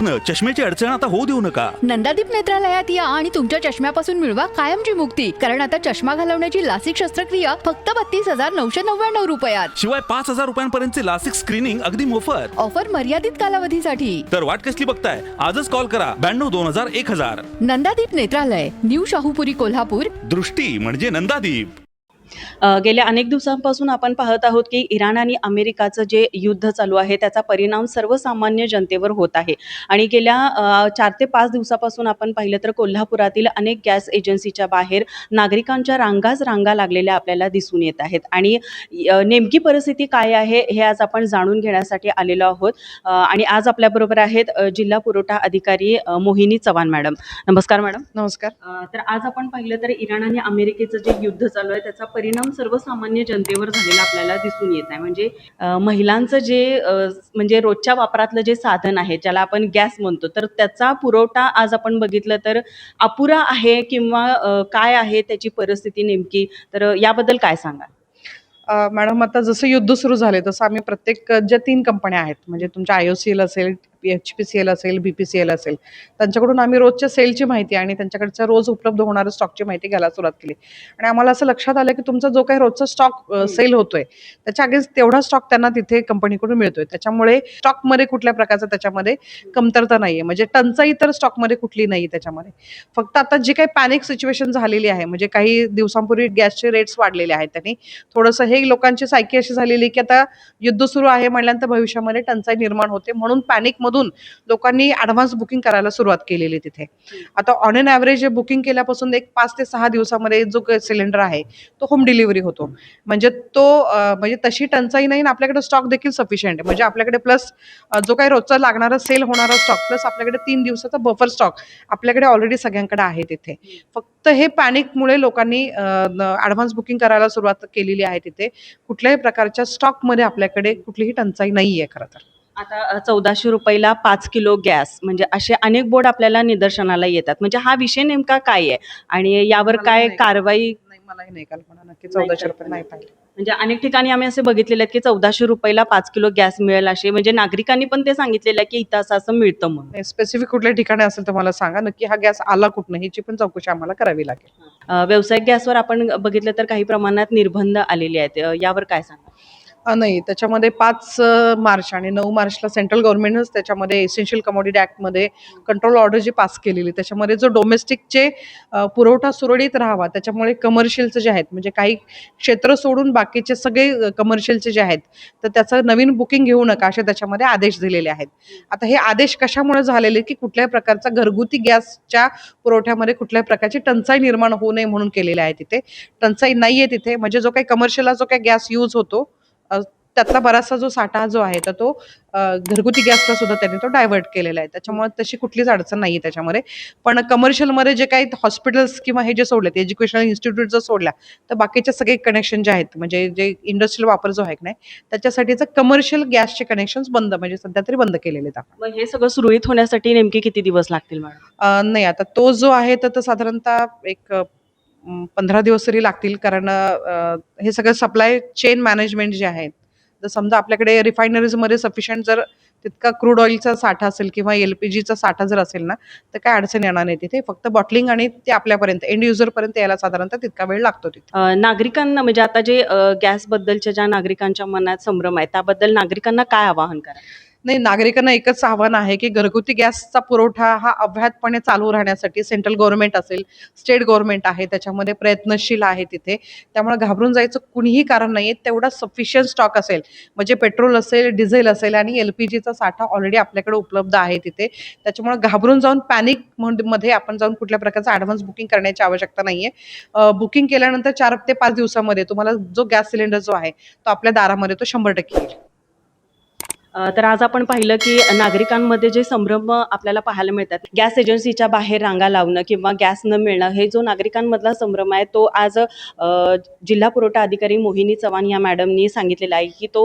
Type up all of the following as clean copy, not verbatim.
दुखणं, चष्म्याची अडचण आता होऊ देऊ नका. नंदादीप नेत्रालयात या आणि तुमच्या चष्म्यापासून मिळवा कायमची मुक्ती. कारण आता चष्मा घालवण्याची लासिक शस्त्रक्रिया फक्त 32,999 रुपयात. शिवाय 5,000 रुपयांपर्यंतचे लासिक स्क्रीनिंग अगदी मोफत. ऑफर मर्यादित कालावधीसाठी. तर वाट कसली बघताय, आजच कॉल करा 92-2000-1000. नंदादीप नेत्रालय, न्यू शाहूपुरी, कोल्हापूर. दृष्टी म्हणजे नंदादीप. गेल्या अनेक दिवसांपासून आपण पाहत आहोत की इराण आणि अमेरिकाचं जे युद्ध चालू आहे त्याचा परिणाम सर्वसामान्य जनतेवर होत आहे. आणि गेल्या 4 ते 5 दिवसापासून आपण पाहिलं तर कोल्हापुरातील अनेक गॅस एजन्सीच्या बाहेर नागरिकांच्या रांगा लागलेल्या आपल्याला दिसून येत आहेत. आणि नेमकी परिस्थिती काय आहे हे आज आपण जाणून घेण्यासाठी आलेलो आहोत. आणि आज आपल्याबरोबर आहेत जिल्हा पुरवठा अधिकारी मोहिनी चव्हाण मॅडम. नमस्कार मॅडम. नमस्कार. तर आज आपण पाहिलं तर इराण आणि अमेरिकेचं जे युद्ध चालू आहे त्याचा परिणाम सर्वसामान्य जनतेवर झालेला आपल्याला दिसून येत आहे. म्हणजे महिलांचं जे म्हणजे रोजच्या वापरातलं जे साधन आहे ज्याला आपण गॅस म्हणतो, तर त्याचा पुरवठा आज आपण बघितलं तर अपुरा आहे किंवा काय आहे त्याची परिस्थिती नेमकी, तर याबद्दल काय सांगा? मॅडम, आता जसं युद्ध सुरू झाले तसं आम्ही प्रत्येक ज्या 3 कंपन्या आहेत, म्हणजे तुमच्या IOCL असेल, HPCL असेल, BPCL असेल, त्यांच्याकडून आम्ही रोजच्या सेलची माहिती आणि त्यांच्याकडच्या रोज उपलब्ध होणाऱ्या स्टॉकची माहिती घ्यायला सुरुवात केली. आणि आम्हाला असं लक्षात आलं की तुमचा जो काही रोजचा स्टॉक सेल होतोय त्याच्या अगेन्स्ट तेवढा स्टॉक त्यांना तिथे कंपनीकडून मिळतोय. त्याच्यामुळे स्टॉकमध्ये कुठल्या प्रकारचं त्याच्यामध्ये कमतरता नाहीये, म्हणजे टंचाई तर स्टॉकमध्ये कुठली नाही. त्याच्यामध्ये फक्त आता जी काही पॅनिक सिच्युएशन झालेली आहे, म्हणजे काही दिवसांपूर्वी गॅसचे रेट्स वाढलेले आहेत, त्यांनी थोडंसं हे लोकांची सायकी अशी झालेली की आता युद्ध सुरू आहे म्हटल्यानंतर भविष्यामध्ये टंचाई निर्माण होते, म्हणून पॅनिक मधून लोकांनी ॲडव्हान्स बुकिंग करायला सुरुवात केलेली तिथे. आता ऑन एन ॲव्हरेज बुकिंग केल्यापासून एक 5 ते 6 दिवसामध्ये जो सिलेंडर आहे तो होम डिलिव्हरी होतो. म्हणजे तो म्हणजे तशी टंचाई नाही, आपल्याकडे स्टॉक देखील सफिशियंट आहे. म्हणजे आपल्याकडे प्लस जो काही रोजचा लागणारा सेल होणारा स्टॉक प्लस आपल्याकडे 3 दिवसाचा बफर स्टॉक आपल्याकडे ऑलरेडी सगळ्यांकडे आहे तिथे. फक्त हे पॅनिकमुळे लोकांनी ॲडव्हान्स बुकिंग करायला सुरुवात केलेली आहे तिथे. कुठल्याही प्रकारच्या स्टॉकमध्ये आपल्याकडे कुठलीही टंचाई नाही आहे खरं तर. आता 1400 रुपयाला 5 किलो गॅस, म्हणजे असे अनेक बोर्ड आपल्याला निदर्शनाला येतात. म्हणजे हा विषय नेमका काय आहे आणि यावर काय कारवाई? मलाही नाही कल्पना नक्की. 1400 रुपये नाही पाहिजे. म्हणजे अनेक ठिकाणी आम्ही असे बघितलेले आहेत की 1400 रुपयाला 5 किलो गॅस मिळेल असे, म्हणजे नागरिकांनी पण ते सांगितलेलं आहे की इथं असं मिळतं म्हणून. स्पेसिफिक कुठल्या ठिकाणी असेल तर मला सांगा नक्की, हा गॅस आला कुठनं ह्याची पण चौकशी आम्हाला करावी लागेल. व्यावसायिक गॅसवर आपण बघितलं तर काही प्रमाणात निर्बंध आलेले आहेत, यावर काय सांगा? नाही, त्याच्यामध्ये 5 मार्च आणि 9 मार्चला सेंट्रल गव्हर्नमेंटच त्याच्यामध्ये एसेन्शियल कमोडिटी ॲक्टमध्ये कंट्रोल ऑर्डर जी पास केलेली, त्याच्यामध्ये जो डोमेस्टिकचे पुरवठा सुरळीत राहावा, त्याच्यामुळे कमर्शियलचे जे आहेत, म्हणजे काही क्षेत्र सोडून बाकीचे सगळे कमर्शियलचे जे आहेत तर त्याचं नवीन बुकिंग घेऊ नका असे त्याच्यामध्ये आदेश दिलेले आहेत. आता हे आदेश कशामुळे झालेले की कुठल्याही प्रकारचा घरगुती गॅसच्या पुरवठ्यामध्ये कुठल्याही प्रकारची टंचाई निर्माण होऊ नये म्हणून केलेले आहे. तिथे टंचाई नाही आहे तिथे. म्हणजे जो काही कमर्शियलला जो काही गॅस यूज होतो त्यातला बराचसा जो साठा जो आहे तर तो घरगुती गॅसला सुद्धा त्यांनी तो डायव्हर्ट केलेला आहे. त्याच्यामुळे तशी कुठलीच अडचण नाही आहे त्याच्यामध्ये. पण कमर्शियलमध्ये जे काही हॉस्पिटल्स किंवा हे जे सोडले, एज्युकेशनल इन्स्टिट्यूट जर सोडल्या तर बाकीचे सगळे कनेक्शन जे आहेत, म्हणजे जे इंडस्ट्रियल वापर जो आहे की नाही त्याच्यासाठीचं कमर्शियल गॅसचे कनेक्शन्स बंद, म्हणजे सध्या तरी बंद केलेले आहेत. मग हे सगळं सुरळीत होण्यासाठी नेमके किती दिवस लागतील मॅडम? नाही, आता तो जो आहे तर साधारणतः एक 15 दिवस तरी लागतील. कारण हे सगळं सप्लाय चेन मॅनेजमेंट जे आहे, जर समजा आपल्याकडे रिफायनरीजमध्ये सफिशियंट जर तितका क्रूड ऑइलचा साठा असेल किंवा LPGचा साठा जर असेल ना तर काय अडचण येणार नाही तिथे. फक्त बॉटलिंग आणि ते आपल्यापर्यंत एंड युजरपर्यंत यायला साधारणतः तितका वेळ लागतो तिथे. नागरिकांना म्हणजे आता जे गॅस बद्दलच्या ज्या नागरिकांच्या मनात संभ्रम आहे त्याबद्दल नागरिकांना काय आवाहन करा? नाही, नागरिकांना एकच आव्हान आहे की घरगुती गॅसचा पुरवठा हा अव्याहतपणे चालू राहण्यासाठी सेंट्रल गव्हर्नमेंट असेल, स्टेट गव्हर्नमेंट आहे त्याच्यामध्ये प्रयत्नशील आहे तिथे. त्यामुळे घाबरून जायचं कुणीही कारण नाही आहे. तेवढा सफिशियंट स्टॉक असेल, म्हणजे पेट्रोल असेल, डिझेल असेल आणि LPGचा साठा ऑलरेडी आपल्याकडे उपलब्ध आहे तिथे. त्याच्यामुळे घाबरून जाऊन पॅनिक मध्ये आपण जाऊन कुठल्या प्रकारचं ॲडव्हान्स बुकिंग करण्याची आवश्यकता नाही आहे. बुकिंग केल्यानंतर 4 ते 5 दिवसामध्ये तुम्हाला जो गॅस सिलेंडर जो आहे तो आपल्या दारामध्ये तो 100% येईल. तर आज आपण पाहिलं की नागरिकांमध्ये जे संभ्रम आपल्याला पाहायला मिळतात, गॅस एजन्सीच्या बाहेर रांगा लावणं किंवा गॅस न मिळणं, हे जो नागरिकांमधला संभ्रम आहे तो आज जिल्हा पुरवठा अधिकारी मोहिनी चव्हाण या मॅडमनी सांगितलेला आहे की तो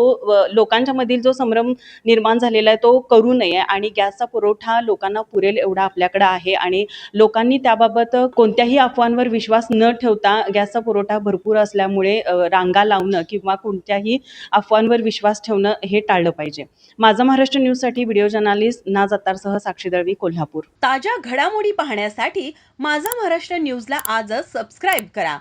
लोकांच्या मधील जो संभ्रम निर्माण झालेला आहे तो करू नये आणि गॅसचा पुरवठा लोकांना पुरेल एवढा आपल्याकडे आहे आणि लोकांनी त्याबाबत कोणत्याही अफवांवर विश्वास न ठेवता गॅसचा पुरवठा भरपूर असल्यामुळे रांगा लावणं किंवा कोणत्याही अफवांवर विश्वास ठेवणं हे टाळलं पाहिजे. माझा महाराष्ट्र न्यूजसाठी व्हिडिओ जर्नालिस्ट नाज अत्तारसह साक्षी दळवी, कोल्हापूर. ताज्या घडामोडी पाहण्यासाठी माझा महाराष्ट्र न्यूजला आजच सबस्क्राईब करा.